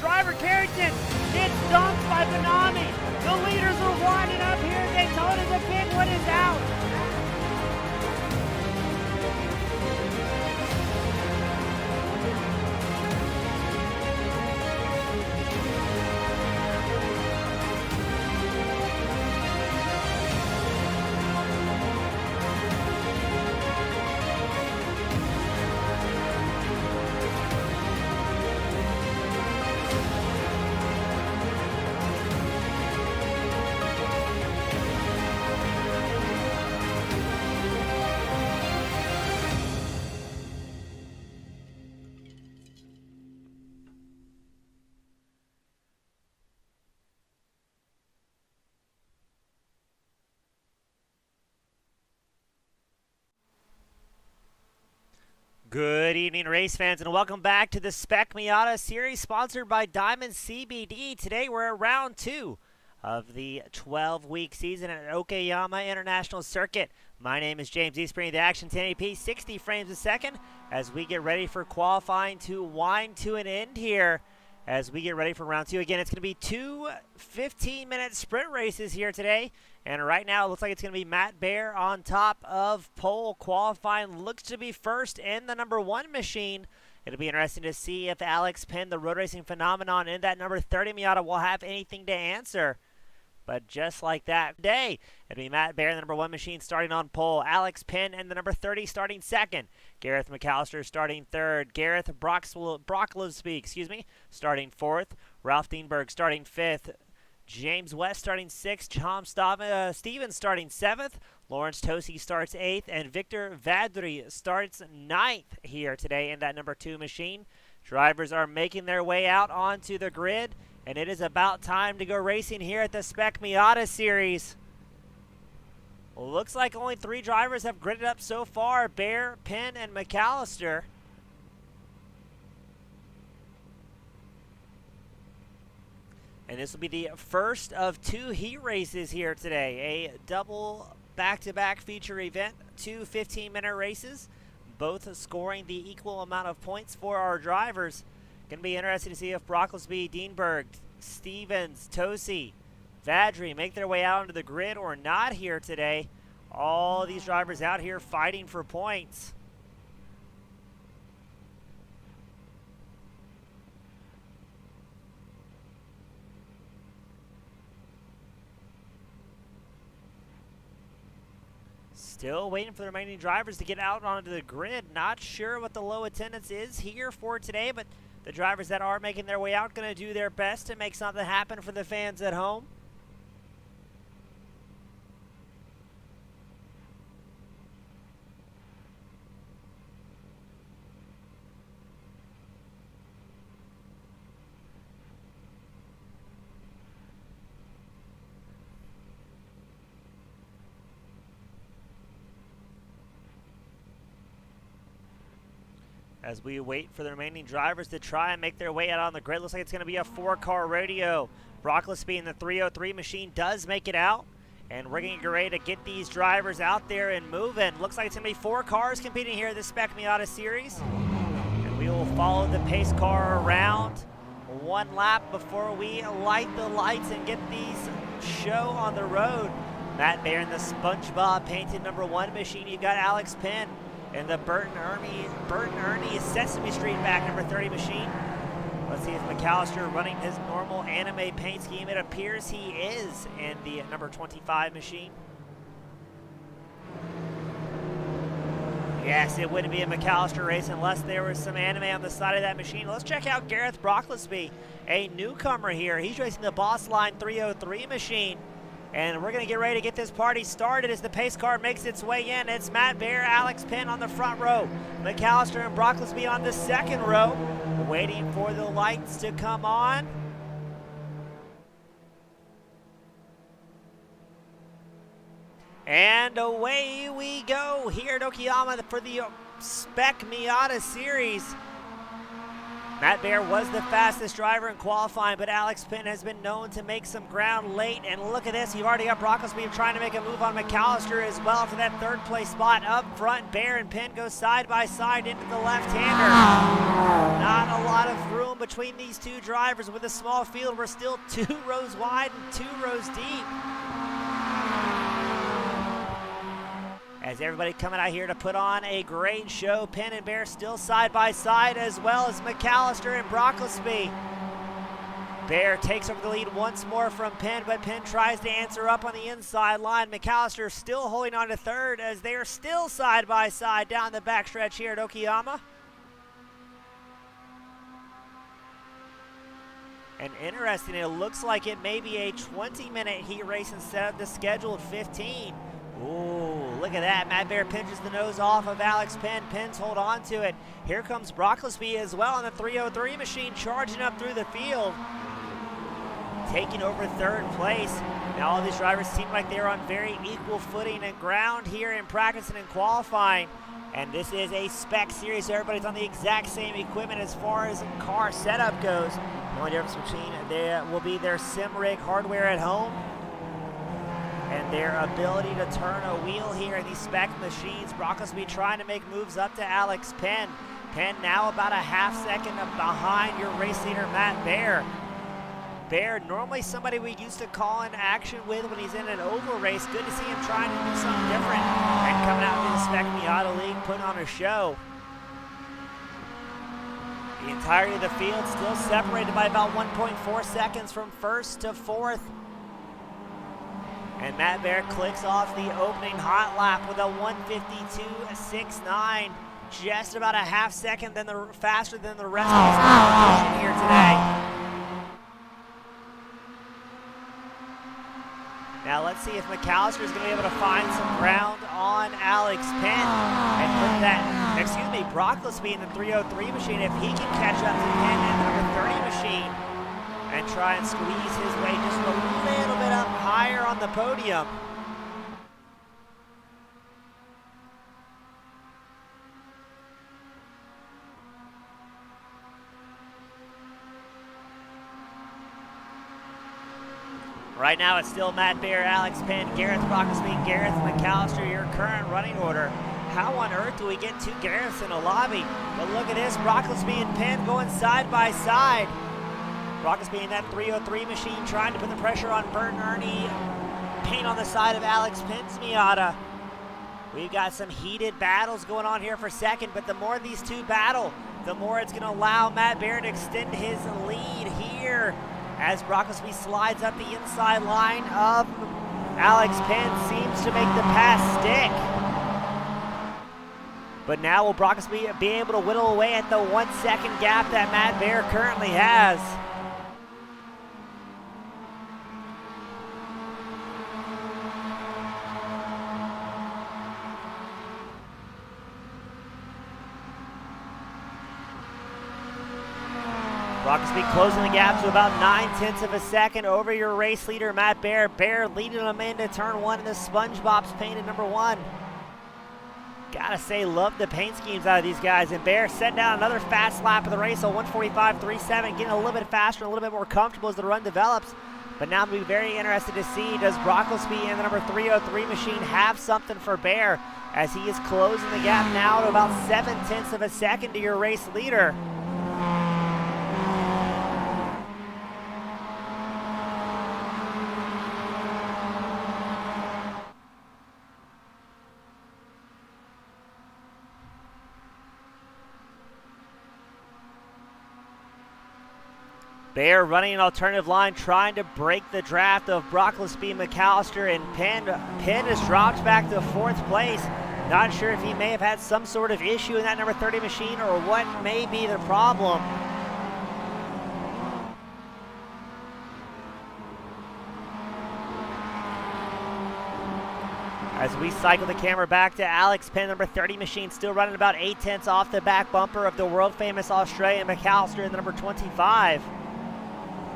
Driver Carrington gets dumped by Benami. The leaders are winding up here. Daytona, the big one is out. Good evening, race fans, and welcome back to the Spec Miata series sponsored by Diamond CBD. Today we're at round 2 of the 12-week season at Okayama International Circuit. My name is James East, bringing the action 1080p, 60 frames a second, as we get ready for qualifying to wind to an end here. As we get ready for round 2. Again, it's going to be 2 15-minute sprint races here today. And right now, it looks like it's going to be Matt Bear on top of pole. Qualifying looks to be first in the number 1 machine. It'll be interesting to see if Alex Penn, the road racing phenomenon in that number 30 Miata, will have anything to answer. But just like that today, it'll be Matt Bear, the number 1 machine, starting on pole. Alex Penn and the number 30 starting second. Gareth McAllister starting third. Gareth Brocklesby, starting fourth. Ralph Dienberg starting fifth. James West starting 6th, Tom Stevens starting 7th, Lawrence Tosi starts 8th, and Victor Vadri starts 9th here today in that number 2 machine. Drivers are making their way out onto the grid, and it is about time to go racing here at the Spec Miata Series. Looks like only 3 drivers have gridded up so far, Bear, Penn, and McAllister. And this will be the first of 2 heat races here today. A double back-to-back feature event, 2 15-minute races, both scoring the equal amount of points for our drivers. Going to be interesting to see if Brocklesby, Dienberg, Stevens, Tosi, Vadri make their way out onto the grid or not here today. All these drivers out here fighting for points. Still waiting for the remaining drivers to get out onto the grid. Not sure what the low attendance is here for today, but the drivers that are making their way out going to do their best to make something happen for the fans at home. As we wait for the remaining drivers to try and make their way out on the grid. Looks like it's going to be a 4-car rodeo. Brocklesby in the 303 machine does make it out. And we're going to get ready to get these drivers out there and moving. Looks like it's going to be 4 cars competing here at the Spec Miata Series. And we will follow the pace car around 1 lap before we light the lights and get these show on the road. Matt Bear in the SpongeBob painted number 1 machine. You've got Alex Penn in the Burton Ernie Sesame Street back number 30 machine. Let's see if McAllister running his normal anime paint scheme. It appears he is in the number 25 machine. Yes, it wouldn't be a McAllister race unless there was some anime on the side of that machine. Let's check out Gareth Brocklesby, a newcomer here. He's racing the Boss Line 303 machine. And we're going to get ready to get this party started as the pace car makes its way in. It's Matt Bear, Alex Penn on the front row. McAllister and Brocklesby on the second row, waiting for the lights to come on. And away we go here at Okayama for the Spec Miata Series. Matt Bear was the fastest driver in qualifying, but Alex Penn has been known to make some ground late. And look at this, you've already got Brocklesby trying to make a move on McAllister as well for that 3rd place spot up front. Bear and Penn go side by side into the left-hander. Not a lot of room between these 2 drivers with a small field. We're still 2 rows wide and 2 rows deep. As everybody coming out here to put on a great show. Penn and Bear still side by side, as well as McAllister and Brocklesby. Bear takes over the lead once more from Penn, but Penn tries to answer up on the inside line. McAllister still holding on to 3rd as they are still side by side down the backstretch here at Okayama. And interesting, it looks like it may be a 20-minute heat race instead of the scheduled 15. Ooh, look at that. Matt Bear pinches the nose off of Alex Penn. Penn's hold on to it. Here comes Brocklesby as well on the 303 machine, charging up through the field, taking over 3rd place. Now all these drivers seem like they're on very equal footing and ground here in practice and in qualifying. And this is a Spec Series, so everybody's on the exact same equipment as far as car setup goes. The only difference between there will be their sim rig hardware at home and their ability to turn a wheel here in these Spec machines. Brocklesby trying to make moves up to Alex Penn. Penn now about a half second behind your race leader, Matt Bear. Bear, normally somebody we used to call in action with when he's in an oval race. Good to see him trying to do something different and coming out to the Spec Miata League, putting on a show. The entirety of the field still separated by about 1.4 seconds from 1st to 4th. And Matt Bear clicks off the opening hot lap with a 1:52.69, just about a half second faster than the rest of his competition here today. Now let's see if McAllister is going to be able to find some ground on Alex Penn and put that, Brock Gillespie in the 303 machine, if he can catch up to Penn in the number 30 machine and try and squeeze his way just a little bit up higher on the podium. Right now it's still Matt Bear, Alex Penn, Gareth Brocklesby, Gareth McAllister, your current running order. How on earth do we get two Gareths in a lobby? But look at this, Brocklesby and Penn going side by side. Brocklesby in that 303 machine trying to put the pressure on Bert and Ernie. Paint on the side of Alex Penn's Miata. We've got some heated battles going on here for second, but the more these two battle, the more it's going to allow Matt Bear to extend his lead here as Brocklesby slides up the inside line of Alex Penn, seems to make the pass stick. But now will Brocklesby be able to whittle away at the 1 second gap that Matt Bear currently has? Brocklesby closing the gap to about 9/10 of a second over your race leader, Matt Bear. Bear leading him into turn one in the SpongeBob's painted number one. Gotta say, love the paint schemes out of these guys. And Bear setting down another fast lap of the race, a 1:45.37, getting a little bit faster, a little bit more comfortable as the run develops. But now we'll be very interested to see, does Brocklesby and the number 303 machine have something for Bear as he is closing the gap now to about 7/10 of a second to your race leader. Bear running an alternative line, trying to break the draft of Brocklesby, McAllister, and Penn. Penn has dropped back to fourth place. Not sure if he may have had some sort of issue in that number 30 machine or what may be the problem. As we cycle the camera back to Alex Penn, number 30 machine, still running about 8/10 off the back bumper of the world-famous Australian McAllister in the number 25.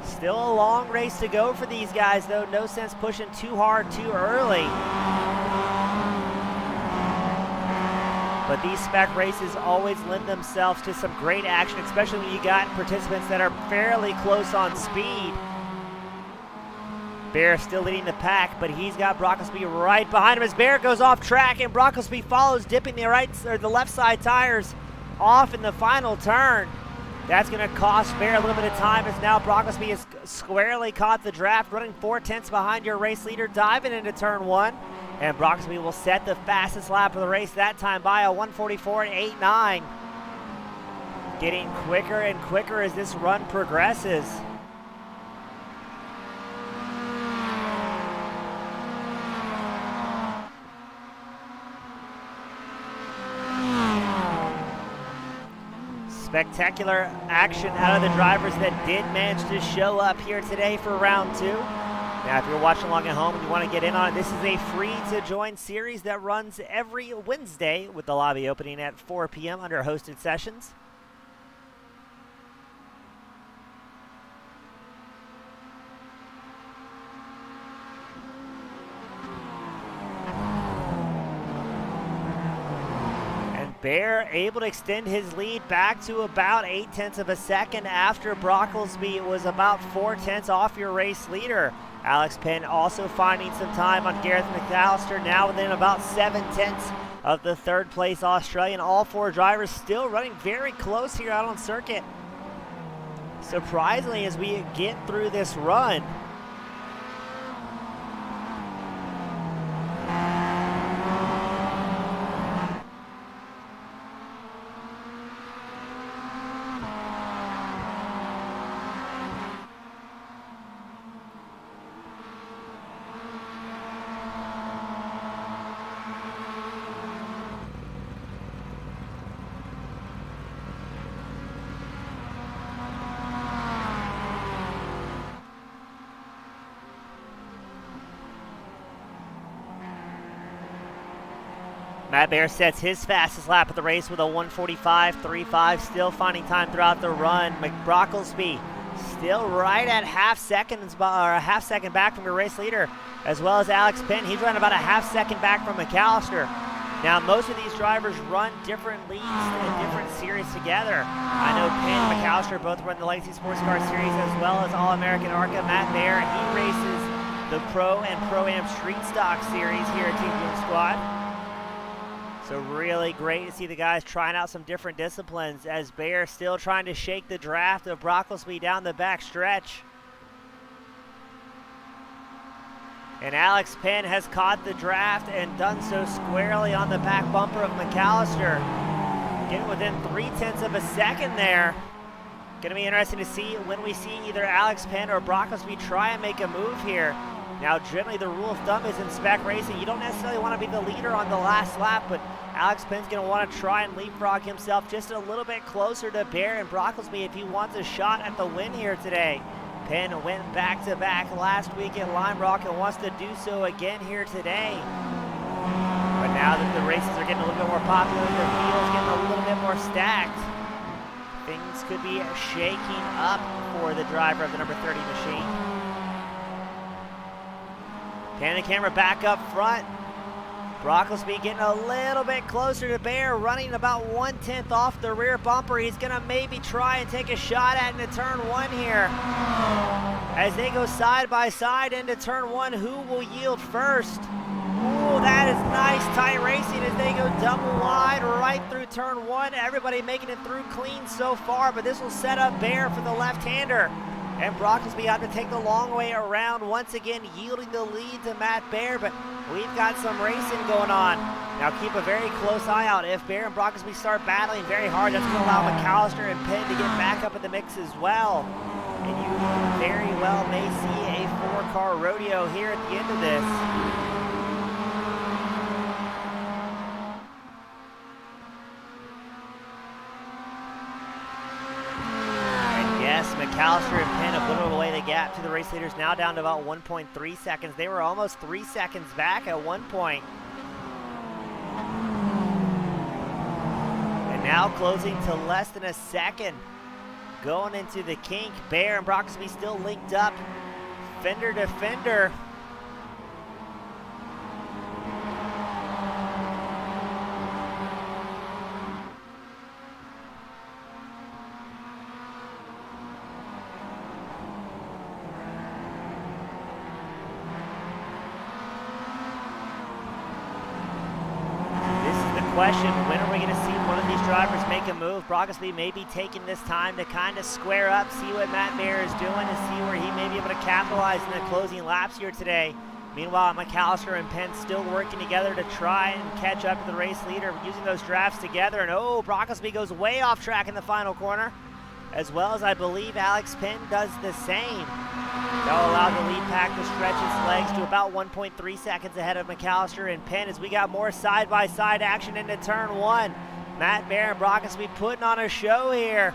Still a long race to go for these guys, though. No sense pushing too hard too early. But these spec races always lend themselves to some great action, especially when you got participants that are fairly close on speed. Bear still leading the pack, but he's got Brocklesby right behind him as Bear goes off track and Brocklesby follows, dipping the left side tires off in the final turn. That's going to cost Bear a little bit of time as now Brocklesby has squarely caught the draft, running 4/10 behind your race leader, diving into turn one. And Brocklesby will set the fastest lap of the race, that time by a 1:44.89. Getting quicker and quicker as this run progresses. Spectacular action out of the drivers that did manage to show up here today for round two. Now, if you're watching along at home and you want to get in on it, this is a free-to-join series that runs every Wednesday with the lobby opening at 4 p.m. under hosted sessions. Bear able to extend his lead back to about 8/10 of a second after Brocklesby was about 4/10 off your race leader. Alex Penn also finding some time on Gareth McAllister, now within about 7/10 of the third place Australian. All four drivers still running very close here out on circuit. Surprisingly, as we get through this run, Matt Bear sets his fastest lap of the race with a 1:45.35, still finding time throughout the run. Brocklesby still right at half second back from your race leader, as well as Alex Penn. He's running about a half second back from McAllister. Now, most of these drivers run different leagues and different series together. I know Penn and McAllister both run the Legacy Sports Car Series as well as All-American ARCA. Matt Bear, he races the Pro and Pro-Am Street Stock Series here at Team Goon Squad. So really great to see the guys trying out some different disciplines, as Bear still trying to shake the draft of Brocklesby down the back stretch. And Alex Penn has caught the draft and done so squarely on the back bumper of McAllister. Getting within 0.3 of a second there. Going to be interesting to see when we see either Alex Penn or Brocklesby try and make a move here. Now, generally the rule of thumb is in spec racing, you don't necessarily want to be the leader on the last lap, but Alex Penn's going to want to try and leapfrog himself just a little bit closer to Bear and Brocklesby if he wants a shot at the win here today. Penn went back-to-back last week at Lime Rock and wants to do so again here today. But now that the races are getting a little bit more popular, the field's getting a little bit more stacked, things could be shaking up for the driver of the number 30 machine. Pan the camera back up front. Brocklesby getting a little bit closer to Bear, running about 1/10 off the rear bumper. He's gonna maybe try and take a shot at into turn one here. As they go side by side into turn one, who will yield first? Ooh, that is nice tight racing as they go double wide right through turn one. Everybody making it through clean so far, but this will set up Bear for the left-hander. And Brocklesby have to take the long way around, once again yielding the lead to Matt Bear, but we've got some racing going on. Now keep a very close eye out. If Bear and Brocklesby start battling very hard, that's going to allow McAllister and Penn to get back up in the mix as well. And you very well may see a four-car rodeo here at the end of this. McAllister and Penn have whittled away the gap to the race leaders, now down to about 1.3 seconds. They were almost 3 seconds back at one point. And now closing to less than a second. Going into the kink. Bear and Brocklesby still linked up. Fender to fender. Question, when are we going to see one of these drivers make a move? Brocklesby may be taking this time to kind of square up, see what Matt Bear is doing, and see where he may be able to capitalize in the closing laps here today. Meanwhile, McAllister and Penn still working together to try and catch up to the race leader, using those drafts together. And oh, Brocklesby goes way off track in the final corner, as well as I believe Alex Penn does the same. That'll allow the lead pack to stretch its legs to about 1.3 seconds ahead of McAllister and Penn as we got more side-by-side action into turn one. Matt Bear and Brocklesby putting on a show here.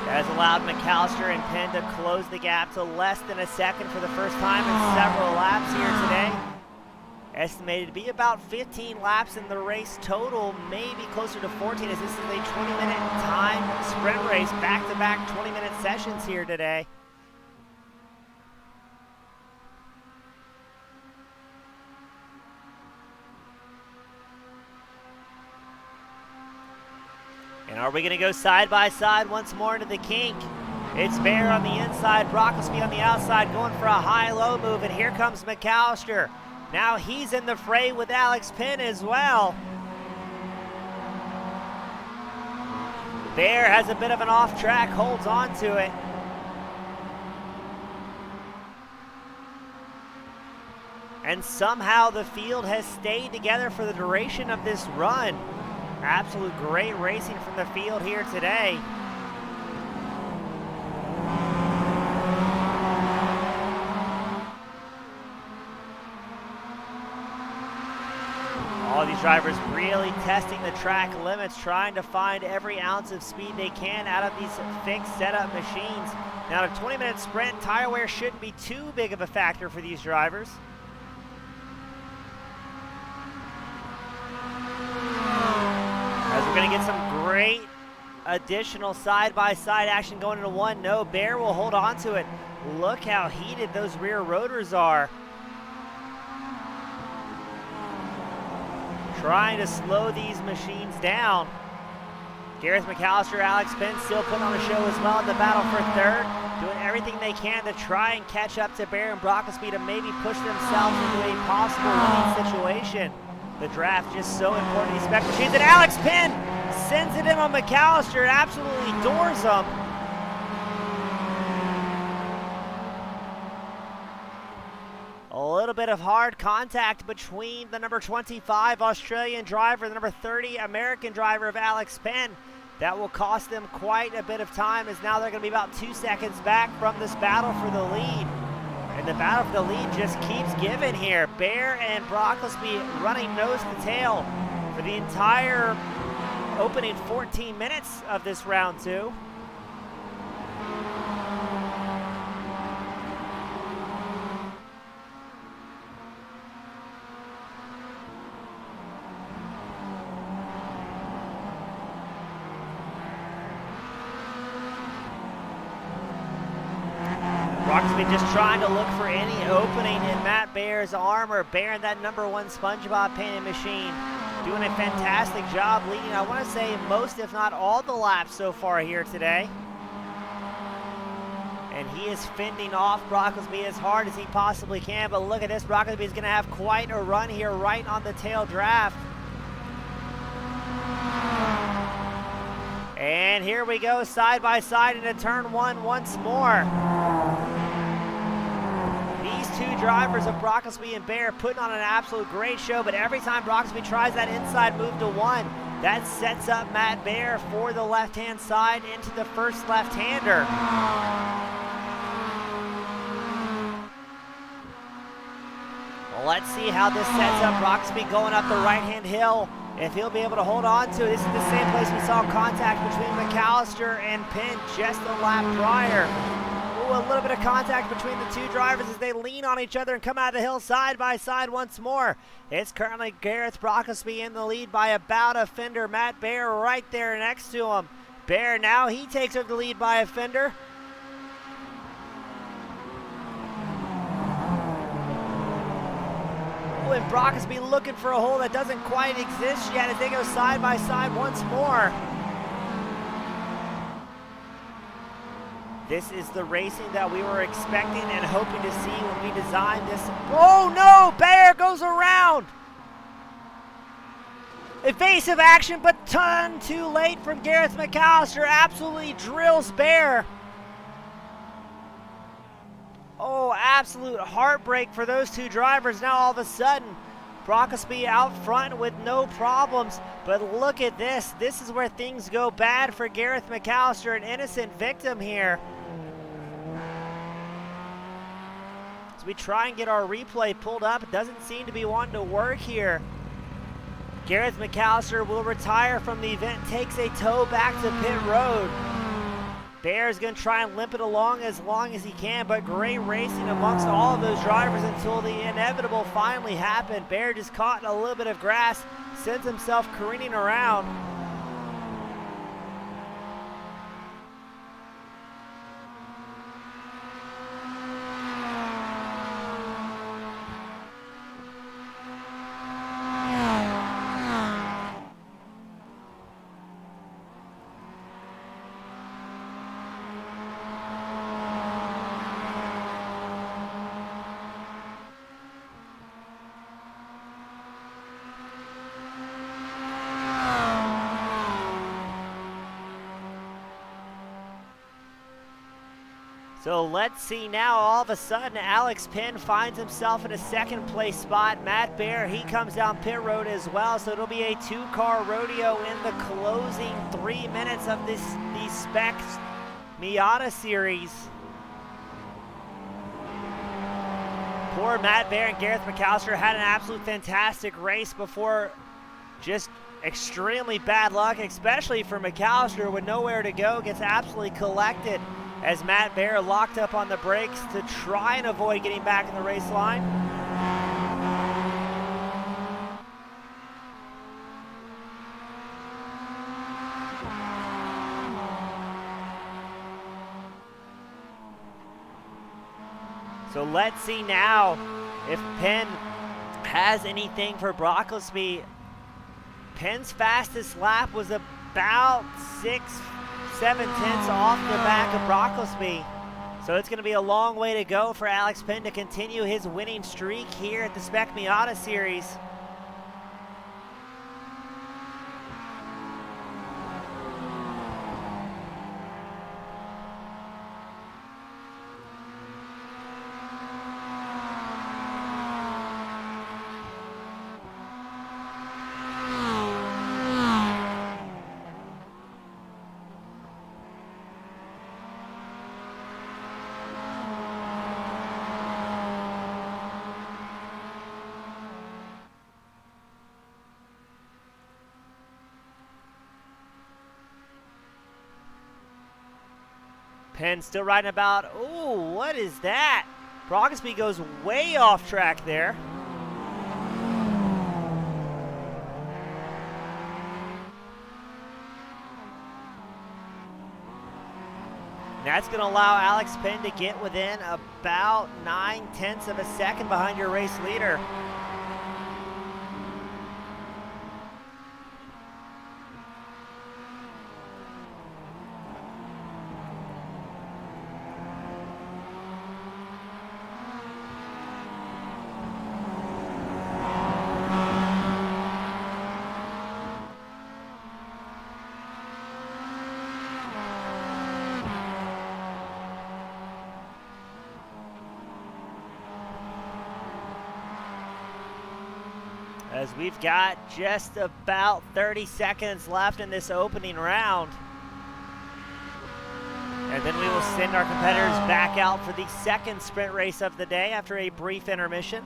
That has allowed McAllister and Penn to close the gap to less than a second for the first time in several laps here today. Estimated to be about 15 laps in the race total, maybe closer to 14, as this is a 20-minute time sprint race, back-to-back 20-minute sessions here today. And are we going to go side by side once more into the kink? It's Bear on the inside, Brocklesby on the outside, going for a high-low move, and here comes McAllister. Now he's in the fray with Alex Penn as well. Bear has a bit of an off track, holds on to it. And somehow the field has stayed together for the duration of this run. Absolute great racing from the field here today. All these These drivers really testing the track limits, trying to find every ounce of speed they can out of these fixed setup machines. Now, a 20-minute sprint, tire wear shouldn't be too big of a factor for these drivers. As we're going to get some great additional side-by-side action going into one. No, Bear will hold on to it. Look how heated those rear rotors are. Trying to slow these machines down. Gareth McAllister, Alex Penn still putting on a show as well in the battle for third, doing everything they can to try and catch up to Bear and Brocklesby to maybe push themselves into a possible winning situation. The draft just so important, these Spec machines, and Alex Penn sends it in on McAllister and absolutely doors him. A little bit of hard contact between the number 25 Australian driver and the number 30 American driver of Alex Penn. That will cost them quite a bit of time, as now they're going to be about 2 seconds back from this battle for the lead. And the battle for the lead just keeps giving here. Bear and Brocklesby running nose to tail for the entire opening 14 minutes of this round 2. Brocklesby just trying to look for any opening in Matt Bear's armor. Bear in that number 1 SpongeBob painted machine, doing a fantastic job leading, I want to say, most if not all the laps so far here today. And he is fending off Brocklesby as hard as he possibly can, but look at this, Brocklesby is going to have quite a run here right on the tail draft. And here we go, side by side into turn 1 once more. These two drivers of Brocklesby and Bear putting on an absolute great show, but every time Brocklesby tries that inside move to 1, that sets up Matt Bear for the left-hand side into the first left-hander. Well, let's see how this sets up Brocklesby going up the right-hand hill. If he'll be able to hold on to it. This is the same place we saw contact between McAllister and Penn just a lap prior. Ooh, a little bit of contact between the two drivers as they lean on each other and come out of the hill side by side once more. It's currently Gareth Brocklesby in the lead by about a fender. Matt Bear right there next to him. Bear now, he takes over the lead by a fender. And Brocklesby looking for a hole that doesn't quite exist yet as they go side by side once more. This is the racing that we were expecting and hoping to see when we designed this. Oh no, Bear goes around. Evasive action, but ton too late from Gareth McAllister. Absolutely drills Bear. Oh, absolute heartbreak for those two drivers. Now all of a sudden, Brocklesby out front with no problems. But look at this. This is where things go bad for Gareth McAllister, an innocent victim here. As we try and get our replay pulled up, it doesn't seem to be wanting to work here. Gareth McAllister will retire from the event, takes a tow back to pit road. Bear is going to try and limp it along as he can, but great racing amongst all of those drivers until the inevitable finally happened. Bear just caught in a little bit of grass, sends himself careening around. So let's see now, all of a sudden, Alex Penn finds himself in a second place spot. Matt Bear, he comes down pit road as well, so it'll be a two-car rodeo in the closing 3 minutes of the Spec Miata series. Poor Matt Bear and Gareth McAllister had an absolute fantastic race before Just extremely bad luck, especially for McAllister with nowhere to go. Gets absolutely collected as Matt Baer locked up on the brakes to try and avoid getting back in the race line. So let's see now if Penn has anything for Brocklesby. Penn's fastest lap was about 6-7 tenths off the back of Brocklesby. So it's going to be a long way to go for Alex Penn to continue his winning streak here at the Spec Miata Series. Penn still riding about, ooh, what is that? Brocklesby goes way off track there. That's going to allow Alex Penn to get within about 9/10 of a second behind your race leader. As we've got just about 30 seconds left in this opening round. And then we will send our competitors back out for the second sprint race of the day after a brief intermission.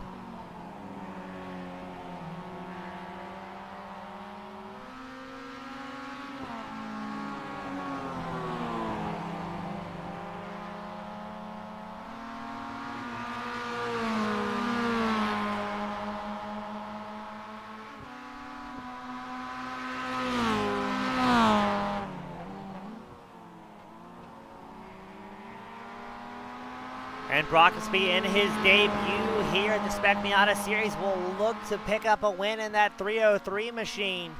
And Brocklesby in his debut here at the Spec Miata Series will look to pick up a win in that 303 machine.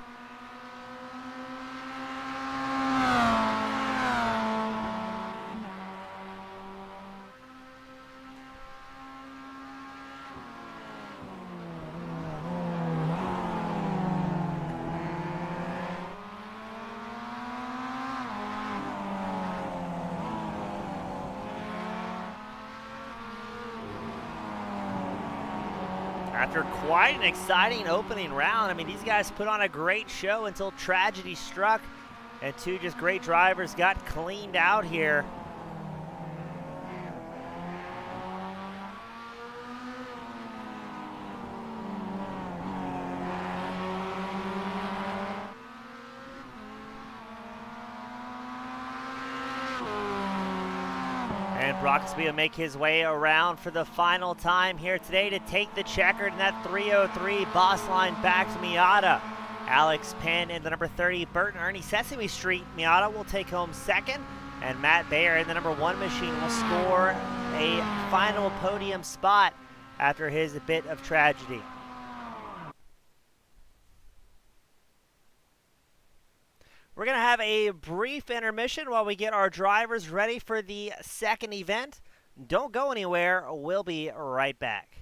After quite an exciting opening round, I mean, these guys put on a great show until tragedy struck and two just great drivers got cleaned out here. And Brocklesby will make his way around for the final time here today to take the checkered in that 303 boss line back to Miata. Alex Penn in the number 30 Burton Ernie Sesame Street Miata will take home second, and Matt Baer in the number 1 machine will score a final podium spot after his bit of tragedy. We're going to have a brief intermission while we get our drivers ready for the second event. Don't go anywhere. We'll be right back.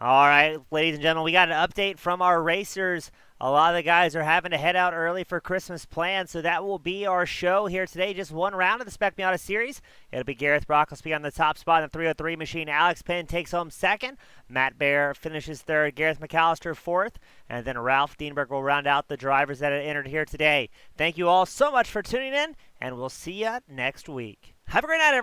All right, ladies and gentlemen, we got an update from our racers. A lot of the guys are having to head out early for Christmas plans, so that will be our show here today. Just one round of the Spec Miata series. It'll be Gareth Brocklesby on the top spot in the 303 machine. Alex Penn takes home second. Matt Bear finishes third. Gareth McAllister fourth. And then Ralph Dienberg will round out the drivers that have entered here today. Thank you all so much for tuning in, and we'll see you next week. Have a great night, everyone.